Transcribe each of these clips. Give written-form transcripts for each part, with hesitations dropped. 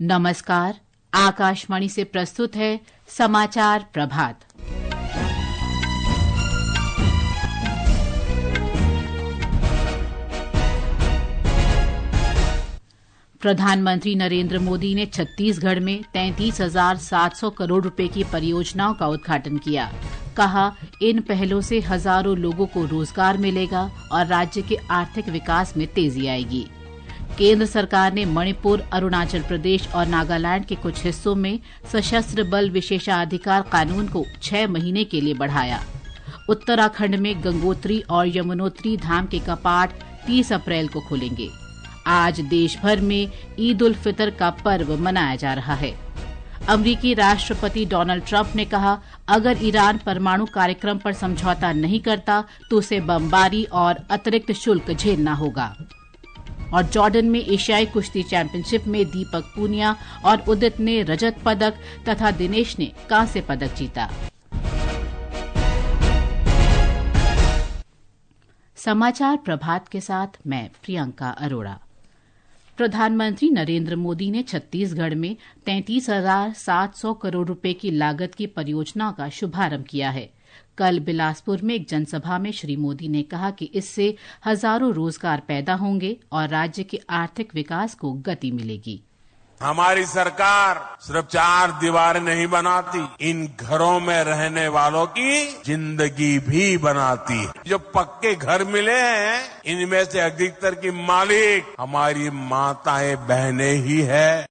नमस्कार। आकाशवाणी से प्रस्तुत है समाचार प्रभात। प्रधानमंत्री नरेंद्र मोदी ने छत्तीसगढ़ में 33,700 करोड़ रुपए की परियोजनाओं का उद्घाटन किया। कहा, इन पहलों से हजारों लोगों को रोजगार मिलेगा और राज्य के आर्थिक विकास में तेजी आएगी। केंद्र सरकार ने मणिपुर, अरुणाचल प्रदेश और नागालैंड के कुछ हिस्सों में सशस्त्र बल विशेषाधिकार कानून को 6 महीने के लिए बढ़ाया। उत्तराखंड में गंगोत्री और यमुनोत्री धाम के कपाट 30 अप्रैल को खुलेंगे। आज देश भर में ईद उल फितर का पर्व मनाया जा रहा है। अमेरिकी राष्ट्रपति डोनाल्ड ट्रंप ने कहा, अगर ईरान परमाणु कार्यक्रम पर समझौता नहीं करता तो उसे बमबारी और अतिरिक्त शुल्क झेलना होगा। और जॉर्डन में एशियाई कुश्ती चैंपियनशिप में दीपक पूनिया और उदित ने रजत पदक तथा दिनेश ने कांस्य पदक जीता। समाचार प्रभात के साथ मैं प्रियंका अरोड़ा। प्रधानमंत्री नरेंद्र मोदी ने छत्तीसगढ़ में 33,700 करोड़ रुपए की लागत की परियोजनाओं का शुभारंभ किया है। कल बिलासपुर में एक जनसभा में श्री मोदी ने कहा कि इससे हजारों रोजगार पैदा होंगे और राज्य के आर्थिक विकास को गति मिलेगी। हमारी सरकार सिर्फ 4 दीवारें नहीं बनाती, इन घरों में रहने वालों की जिंदगी भी बनाती है। जो पक्के घर मिले हैं, इनमें से अधिकतर की मालिक हमारी माताएं बहनें ही है।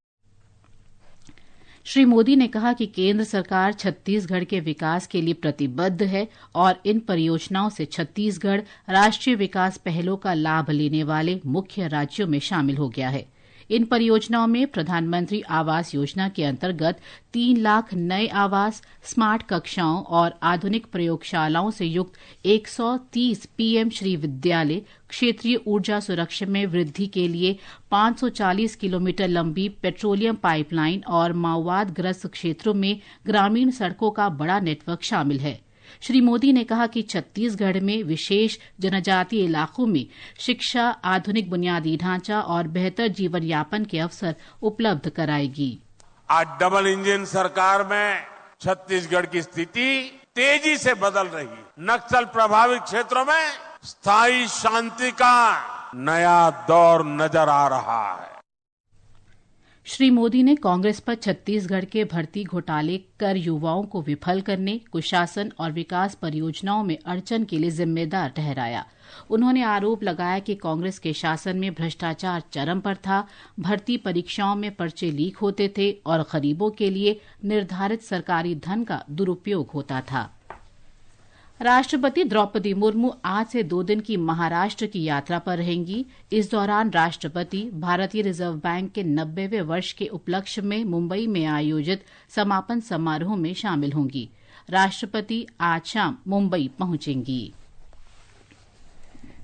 श्री मोदी ने कहा कि केंद्र सरकार छत्तीसगढ़ के विकास के लिए प्रतिबद्ध है और इन परियोजनाओं से छत्तीसगढ़ राष्ट्रीय विकास पहलों का लाभ लेने वाले मुख्य राज्यों में शामिल हो गया है। इन परियोजनाओं में प्रधानमंत्री आवास योजना के अंतर्गत 3 लाख नए आवास, स्मार्ट कक्षाओं और आधुनिक प्रयोगशालाओं से युक्त 130 पीएम श्री विद्यालय, क्षेत्रीय ऊर्जा सुरक्षा में वृद्धि के लिए 540 किलोमीटर लंबी पेट्रोलियम पाइपलाइन और माओवादग्रस्त क्षेत्रों में ग्रामीण सड़कों का बड़ा नेटवर्क शामिल है। श्री मोदी ने कहा कि छत्तीसगढ़ में विशेष जनजातीय इलाकों में शिक्षा, आधुनिक बुनियादी ढांचा और बेहतर जीवन यापन के अवसर उपलब्ध कराएगी। आज डबल इंजन सरकार में छत्तीसगढ़ की स्थिति तेजी से बदल रही है। नक्सल प्रभावित क्षेत्रों में स्थायी शांति का नया दौर नजर आ रहा है। श्री मोदी ने कांग्रेस पर छत्तीसगढ़ के भर्ती घोटाले कर युवाओं को विफल करने, कुशासन और विकास परियोजनाओं में अड़चन के लिए जिम्मेदार ठहराया। उन्होंने आरोप लगाया कि कांग्रेस के शासन में भ्रष्टाचार चरम पर था, भर्ती परीक्षाओं में पर्चे लीक होते थे और गरीबों के लिए निर्धारित सरकारी धन का दुरुपयोग होता था। राष्ट्रपति द्रौपदी मुर्मू आज से 2 दिन की महाराष्ट्र की यात्रा पर रहेंगी। इस दौरान राष्ट्रपति भारतीय रिजर्व बैंक के 90वें वर्ष के उपलक्ष्य में मुंबई में आयोजित समापन समारोह में शामिल होंगी। राष्ट्रपति आज शाम मुंबई पहुंचेंगी।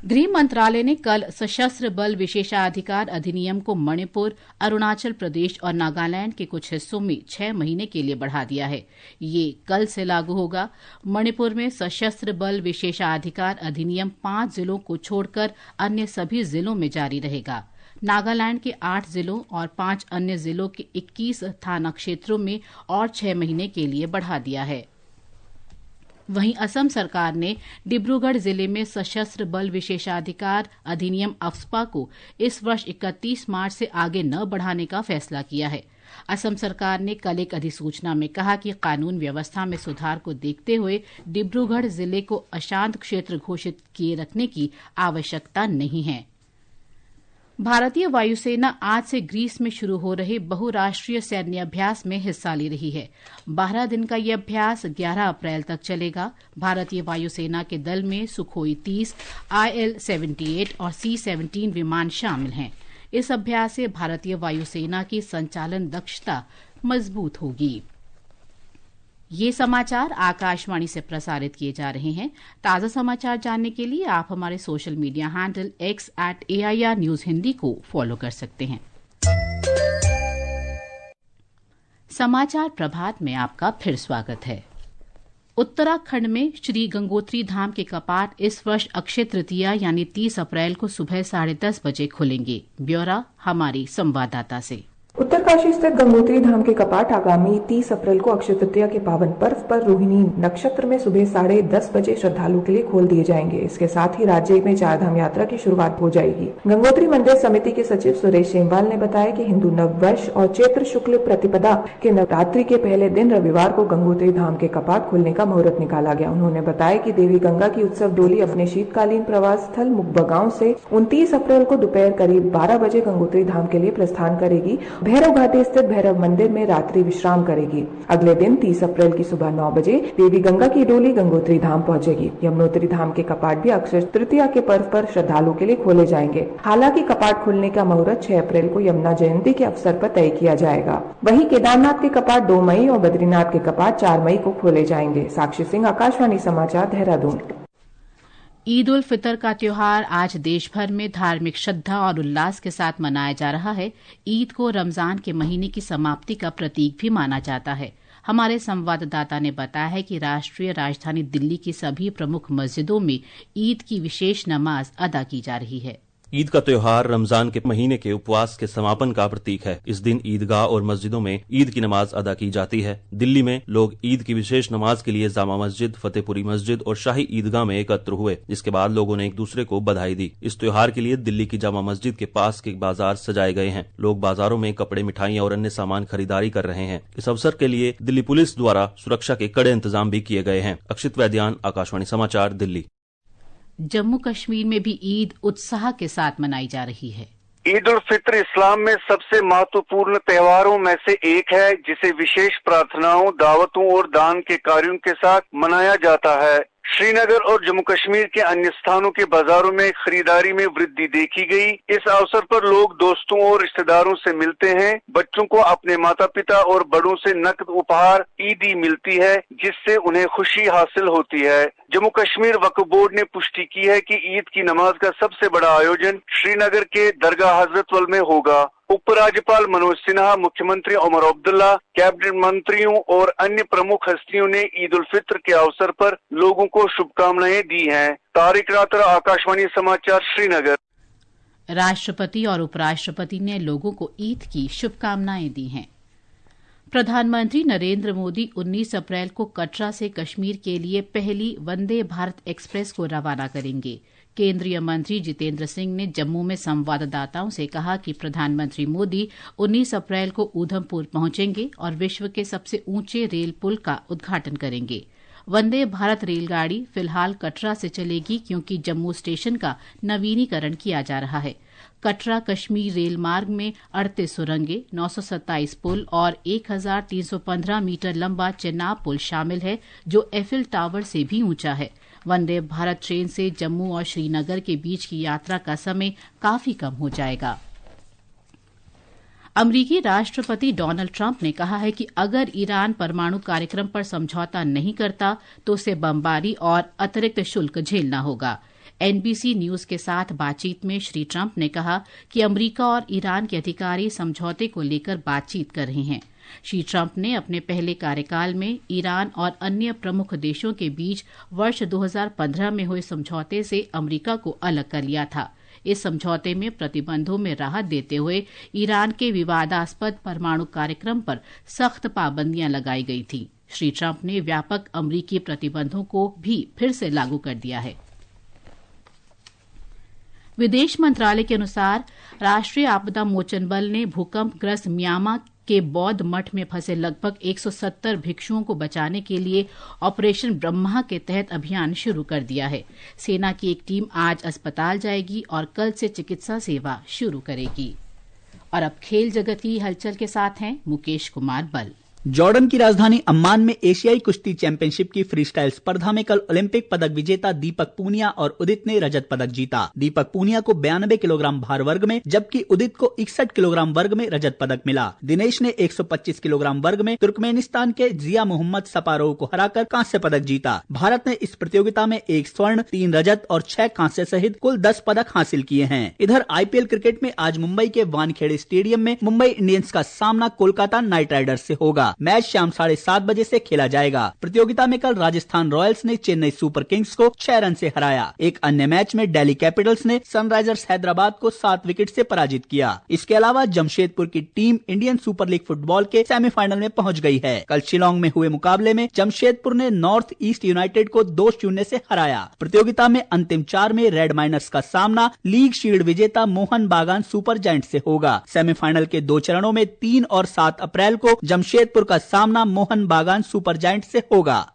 गृह मंत्रालय ने कल सशस्त्र बल विशेषाधिकार अधिनियम को मणिपुर, अरुणाचल प्रदेश और नागालैंड के कुछ हिस्सों में 6 महीने के लिए बढ़ा दिया है। ये कल से लागू होगा। मणिपुर में सशस्त्र बल विशेषाधिकार अधिनियम 5 जिलों को छोड़कर अन्य सभी जिलों में जारी रहेगा। नागालैंड के 8 जिलों और 5 अन्य जिलों के 21 थाना क्षेत्रों में और 6 महीने के लिए बढ़ा दिया है। वहीं असम सरकार ने डिब्रूगढ़ जिले में सशस्त्र बल विशेषाधिकार अधिनियम अफ्स्पा को इस वर्ष 31 मार्च से आगे न बढ़ाने का फैसला किया है। असम सरकार ने कल एक अधिसूचना में कहा कि कानून व्यवस्था में सुधार को देखते हुए डिब्रूगढ़ जिले को अशांत क्षेत्र घोषित किए रखने की आवश्यकता नहीं है। भारतीय वायुसेना आज से ग्रीस में शुरू हो रहे बहुराष्ट्रीय सैन्य अभ्यास में हिस्सा ले रही है। 12 दिन का ये अभ्यास 11 अप्रैल तक चलेगा। भारतीय वायुसेना के दल में सुखोई 30, IL-78 और C-17 विमान शामिल हैं। इस अभ्यास से भारतीय वायुसेना की संचालन दक्षता मजबूत होगी। ये समाचार आकाशवाणी से प्रसारित किए जा रहे हैं। ताज़ा समाचार जानने के लिए आप हमारे social media handle X @AIR News Hindi को फॉलो कर सकते हैं। समाचार प्रभात में आपका फिर स्वागत है। उत्तराखंड में श्री गंगोत्री धाम के कपाट इस वर्ष अक्षय तृतीया यानी 30 अप्रैल को सुबह 10:30 बजे खुलेंगे। ब्यौरा हमारी संवाददाता से। उत्तरकाशी स्थित गंगोत्री धाम के कपाट आगामी 30 अप्रैल को अक्षय तृतीया के पावन पर्व पर रोहिणी नक्षत्र में सुबह 10:30 बजे श्रद्धालुओं के लिए खोल दिए जाएंगे। इसके साथ ही राज्य में चारधाम यात्रा की शुरुआत हो जाएगी। गंगोत्री मंदिर समिति के सचिव सुरेश सेमवाल ने बताया कि हिंदू नववर्ष और चैत्र शुक्ल प्रतिपदा के नवरात्रि के पहले दिन रविवार को गंगोत्री धाम के कपाट खोलने का मुहूर्त निकाला गया। उन्होंने बताया कि देवी गंगा की उत्सव डोली अपने शीतकालीन प्रवास स्थल मुकबगांव से 29 अप्रैल को दोपहर करीब 12 बजे गंगोत्री धाम के लिए प्रस्थान करेगी। भैरव घाटी स्थित भैरव मंदिर में रात्रि विश्राम करेगी। अगले दिन 30 अप्रैल की सुबह 9 बजे देवी गंगा की डोली गंगोत्री धाम पहुंचेगी। यमुनोत्री धाम के कपाट भी अक्षय तृतीया के पर्व पर श्रद्धालुओं के लिए खोले जाएंगे। हालांकि कपाट खोलने का मुहूर्त 6 अप्रैल को यमुना जयंती के अवसर पर तय किया जाएगा। वहीं केदारनाथ के कपाट 2 मई और बद्रीनाथ के कपाट 4 मई को खोले जाएंगे। साक्षी सिंह, आकाशवाणी समाचार, देहरादून। ईद उल फितर का त्योहार आज देश भर में धार्मिक श्रद्धा और उल्लास के साथ मनाया जा रहा है। ईद को रमजान के महीने की समाप्ति का प्रतीक भी माना जाता है। हमारे संवाददाता ने बताया है कि राष्ट्रीय राजधानी दिल्ली की सभी प्रमुख मस्जिदों में ईद की विशेष नमाज अदा की जा रही है। ईद का त्योहार रमजान के महीने के उपवास के समापन का प्रतीक है। इस दिन ईदगाह और मस्जिदों में ईद की नमाज अदा की जाती है। दिल्ली में लोग ईद की विशेष नमाज के लिए जामा मस्जिद, फतेहपुरी मस्जिद और शाही ईदगाह में एकत्र हुए, जिसके बाद लोगों ने एक दूसरे को बधाई दी। इस त्योहार के लिए दिल्ली की जामा मस्जिद के पास के बाजार सजाए गए हैं। लोग बाजारों में कपड़े, मिठाइयां और अन्य सामान खरीदारी कर रहे हैं। इस अवसर के लिए दिल्ली पुलिस द्वारा सुरक्षा के कड़े इंतजाम भी किए गए हैं। अक्षित वैद्यान, आकाशवाणी समाचार, दिल्ली। जम्मू कश्मीर में भी ईद उत्साह के साथ मनाई जा रही है। ईद उल फित्र इस्लाम में सबसे महत्वपूर्ण त्योहारों में से एक है, जिसे विशेष प्रार्थनाओं, दावतों और दान के कार्यों के साथ मनाया जाता है। श्रीनगर और जम्मू कश्मीर के अन्य स्थानों के बाजारों में खरीदारी में वृद्धि देखी गई। इस अवसर पर लोग दोस्तों और रिश्तेदारों से मिलते हैं। बच्चों को अपने माता पिता और बड़ों से नकद उपहार ईदी मिलती है, जिससे उन्हें खुशी हासिल होती है। जम्मू कश्मीर वक्फ बोर्ड ने पुष्टि की है कि ईद की नमाज का सबसे बड़ा आयोजन श्रीनगर के दरगाह हजरतवल में होगा। उपराज्यपाल मनोज सिन्हा, मुख्यमंत्री उमर अब्दुल्ला, कैबिनेट मंत्रियों और अन्य प्रमुख हस्तियों ने ईद उल फित्र के अवसर पर लोगों को शुभकामनाएं दी हैं। तारिक रातर, आकाशवाणी समाचार, श्रीनगर। राष्ट्रपति और उपराष्ट्रपति ने लोगों को ईद की शुभकामनाएं दी हैं। प्रधानमंत्री नरेंद्र मोदी 19 अप्रैल को कटरा से कश्मीर के लिए पहली वंदे भारत एक्सप्रेस को रवाना करेंगे। केंद्रीय मंत्री जितेंद्र सिंह ने जम्मू में संवाददाताओं से कहा कि प्रधानमंत्री मोदी 19 अप्रैल को ऊधमपुर पहुंचेंगे और विश्व के सबसे ऊंचे रेल पुल का उद्घाटन करेंगे। वंदे भारत रेलगाड़ी फिलहाल कटरा से चलेगी, क्योंकि जम्मू स्टेशन का नवीनीकरण किया जा रहा है। कटरा कश्मीर रेल मार्ग में 38 सुरंगें, 927 पुल और 1315 मीटर लंबा चेनाब पुल शामिल है, जो एफिल टावर से भी ऊंचा है। वंदे भारत ट्रेन से जम्मू और श्रीनगर के बीच की यात्रा का समय काफी कम हो जाएगा। अमरीकी राष्ट्रपति डोनाल्ड ट्रंप ने कहा है कि अगर ईरान परमाणु कार्यक्रम पर समझौता नहीं करता तो उसे बमबारी और अतिरिक्त शुल्क झेलना होगा। एनबीसी न्यूज के साथ बातचीत में श्री ट्रंप ने कहा कि अमरीका और ईरान के अधिकारी समझौते को लेकर बातचीत कर रहे हैं। श्री ट्रंप ने अपने पहले कार्यकाल में ईरान और अन्य प्रमुख देशों के बीच वर्ष 2015 में हुए समझौते से अमरीका को अलग कर लिया था। इस समझौते में प्रतिबंधों में राहत देते हुए ईरान के विवादास्पद परमाणु कार्यक्रम पर सख्त पाबंदियां लगाई गई थी। श्री ट्रंप ने व्यापक अमरीकी प्रतिबंधों को भी फिर से लागू कर दिया है। विदेश मंत्रालय के अनुसार राष्ट्रीय आपदा मोचन बल ने भूकंपग्रस्त म्यांमार के बौद्ध मठ में फंसे लगभग 170 भिक्षुओं को बचाने के लिए ऑपरेशन ब्रह्मा के तहत अभियान शुरू कर दिया है। सेना की एक टीम आज अस्पताल जाएगी और कल से चिकित्सा सेवा शुरू करेगी। और अब खेल जगत की हलचल के साथ हैं मुकेश कुमार बल। जॉर्डन की राजधानी अम्मान में एशियाई कुश्ती चैंपियनशिप की फ्रीस्टाइल स्पर्धा में कल ओलंपिक पदक विजेता दीपक पूनिया और उदित ने रजत पदक जीता। दीपक पूनिया को 92 किलोग्राम भार वर्ग में, जबकि उदित को 61 किलोग्राम वर्ग में रजत पदक मिला। दिनेश ने 125 किलोग्राम वर्ग में तुर्कमेनिस्तान के जिया मोहम्मद सपारोव को हराकर कांस्य पदक जीता। भारत ने इस प्रतियोगिता में 1 स्वर्ण, 3 रजत और 6 कांस्य सहित कुल 10 पदक हासिल किए हैं। इधर आईपीएल क्रिकेट में आज मुंबई के वानखेड़े स्टेडियम में मुंबई इंडियंस का सामना कोलकाता नाइट राइडर्स से होगा। मैच शाम 7:30 बजे से खेला जाएगा। प्रतियोगिता में कल राजस्थान रॉयल्स ने चेन्नई सुपर किंग्स को 6 रन से हराया। एक अन्य मैच में दिल्ली कैपिटल्स ने सनराइजर्स हैदराबाद को 7 विकेट से पराजित किया। इसके अलावा जमशेदपुर की team Indian super league football के सेमीफाइनल में पहुंच गई है। कल शिलोंग में हुए मुकाबले में जमशेदपुर ने नॉर्थ ईस्ट यूनाइटेड को 2-0 से हराया। प्रतियोगिता में अंतिम 4 में रेड माइनर्स का सामना लीग शील्ड विजेता मोहन बागान सुपर जायंट से होगा। सेमीफाइनल के 2 चरणों में 3 और 7 अप्रैल को जमशेदपुर का सामना मोहन बागान सुपर जायंट से होगा।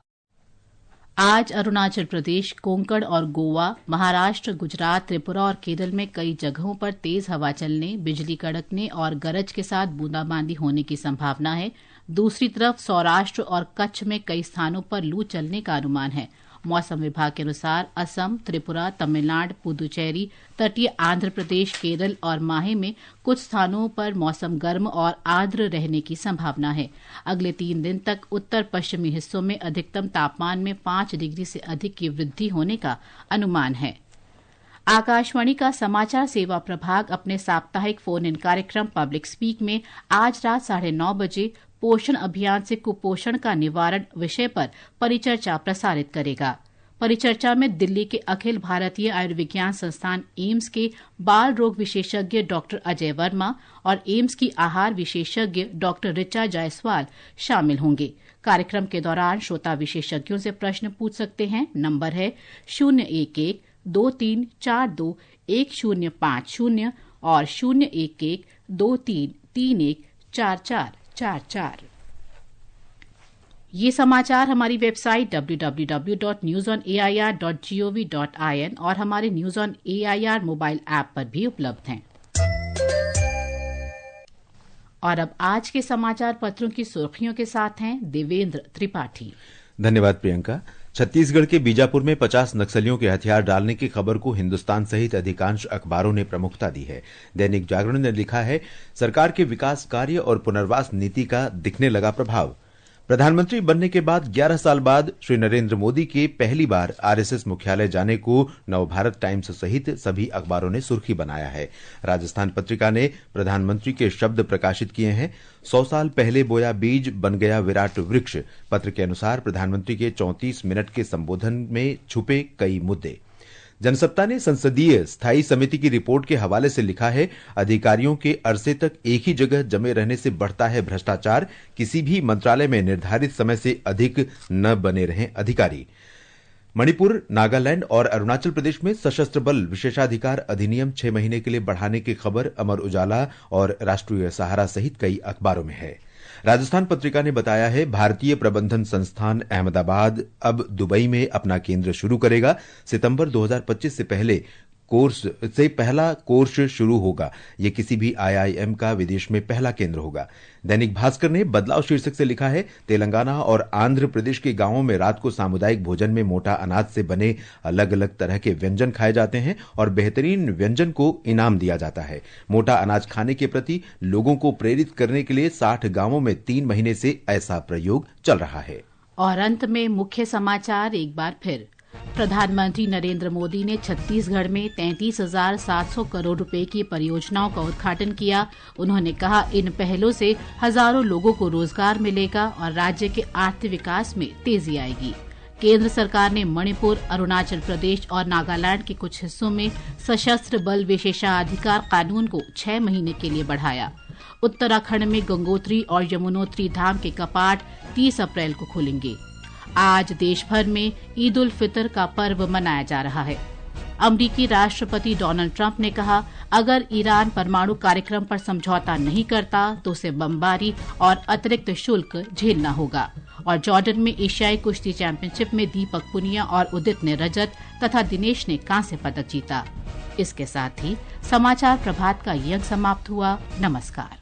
आज अरुणाचल प्रदेश, कोंकण और गोवा, महाराष्ट्र, गुजरात, त्रिपुरा और केरल में कई जगहों पर तेज हवा चलने, बिजली कड़कने और गरज के साथ बूंदाबांदी होने की संभावना है। दूसरी तरफ सौराष्ट्र और कच्छ में कई स्थानों पर लू चलने का अनुमान है। मौसम विभाग के अनुसार असम, त्रिपुरा, तमिलनाडु, पुदुचेरी, तटीय आंध्र प्रदेश, केरल और माहे में कुछ स्थानों पर मौसम गर्म और आर्द्र रहने की संभावना है। अगले 3 दिन तक उत्तर पश्चिमी हिस्सों में अधिकतम तापमान में 5 डिग्री से अधिक की वृद्धि होने का अनुमान है। आकाशवाणी का समाचार सेवा प्रभाग अपने साप्ताहिक फोन इन कार्यक्रम पब्लिक स्पीक में आज रात 9:30 बजे पोषण अभियान से कुपोषण का निवारण विषय पर परिचर्चा प्रसारित करेगा। परिचर्चा में दिल्ली के अखिल भारतीय आयुर्विज्ञान संस्थान एम्स के बाल रोग विशेषज्ञ डॉक्टर अजय वर्मा और एम्स की आहार विशेषज्ञ डॉक्टर ऋचा जायसवाल शामिल होंगे। कार्यक्रम के दौरान श्रोता विशेषज्ञों से प्रश्न पूछ सकते हैं। नंबर है 011-2342-1050 और 011-2331-4444। ये समाचार हमारी वेबसाइट www.newsonair.gov.in और हमारे news on AIR mobile app पर भी उपलब्ध हैं। और अब आज के समाचार पत्रों की सुर्खियों के साथ हैं देवेंद्र त्रिपाठी। धन्यवाद प्रियंका। छत्तीसगढ़ के बीजापुर में 50 नक्सलियों के हथियार डालने की खबर को हिंदुस्तान सहित अधिकांश अखबारों ने प्रमुखता दी है। दैनिक जागरण ने लिखा है, सरकार के विकास कार्य और पुनर्वास नीति का दिखने लगा प्रभाव। प्रधानमंत्री बनने के बाद 11 साल बाद श्री नरेंद्र मोदी के पहली बार आरएसएस मुख्यालय जाने को नवभारत टाइम्स सहित सभी अखबारों ने सुर्खी बनाया है। राजस्थान पत्रिका ने प्रधानमंत्री के शब्द प्रकाशित किए हैं, 100 साल पहले बोया बीज बन गया विराट वृक्ष। पत्र के अनुसार प्रधानमंत्री के 34 मिनट के संबोधन में छुपे कई मुद्दे। जनसत्ता ने संसदीय स्थायी समिति की रिपोर्ट के हवाले से लिखा है, अधिकारियों के अरसे तक एक ही जगह जमे रहने से बढ़ता है भ्रष्टाचार, किसी भी मंत्रालय में निर्धारित समय से अधिक न बने रहें अधिकारी। मणिपुर, नागालैंड और अरुणाचल प्रदेश में सशस्त्र बल विशेषाधिकार अधिनियम 6 महीने के लिए बढ़ाने की खबर अमर उजाला और राष्ट्रीय सहारा सहित कई अखबारों में है। राजस्थान पत्रिका ने बताया है, भारतीय प्रबंधन संस्थान अहमदाबाद अब दुबई में अपना केंद्र शुरू करेगा। सितंबर 2025 से पहला कोर्स शुरू होगा। यह किसी भी आईआईएम का विदेश में पहला केंद्र होगा। दैनिक भास्कर ने बदलाव शीर्षक से लिखा है, तेलंगाना और आंध्र प्रदेश के गांवों में रात को सामुदायिक भोजन में मोटा अनाज से बने अलग अलग तरह के व्यंजन खाए जाते हैं और बेहतरीन व्यंजन को इनाम दिया जाता है। मोटा अनाज खाने के प्रति लोगों को प्रेरित करने के लिए 60 गांवों में 3 महीने से ऐसा प्रयोग चल रहा है। और अंत में मुख्य समाचार एक बार फिर। प्रधानमंत्री नरेंद्र मोदी ने छत्तीसगढ़ में 33,700 करोड़ रुपए की परियोजनाओं का उद्घाटन किया। उन्होंने कहा, इन पहलों से हजारों लोगों को रोजगार मिलेगा और राज्य के आर्थिक विकास में तेजी आएगी। केंद्र सरकार ने मणिपुर, अरुणाचल प्रदेश और नागालैंड के कुछ हिस्सों में सशस्त्र बल विशेषाधिकार कानून को 6 महीने के लिए बढ़ाया। उत्तराखंड में गंगोत्री और यमुनोत्री धाम के कपाट 30 अप्रैल को खुलेंगे। आज देश भर में ईद उल फितर का पर्व मनाया जा रहा है। अमरीकी राष्ट्रपति डोनाल्ड ट्रंप ने कहा, अगर ईरान परमाणु कार्यक्रम पर समझौता नहीं करता तो उसे बमबारी और अतिरिक्त शुल्क झेलना होगा। और जॉर्डन में एशियाई कुश्ती चैंपियनशिप में दीपक पुनिया और उदित ने रजत तथा दिनेश ने कांस्य पदक जीता। इसके साथ ही समाचार प्रभात का ये अंक समाप्त हुआ। नमस्कार।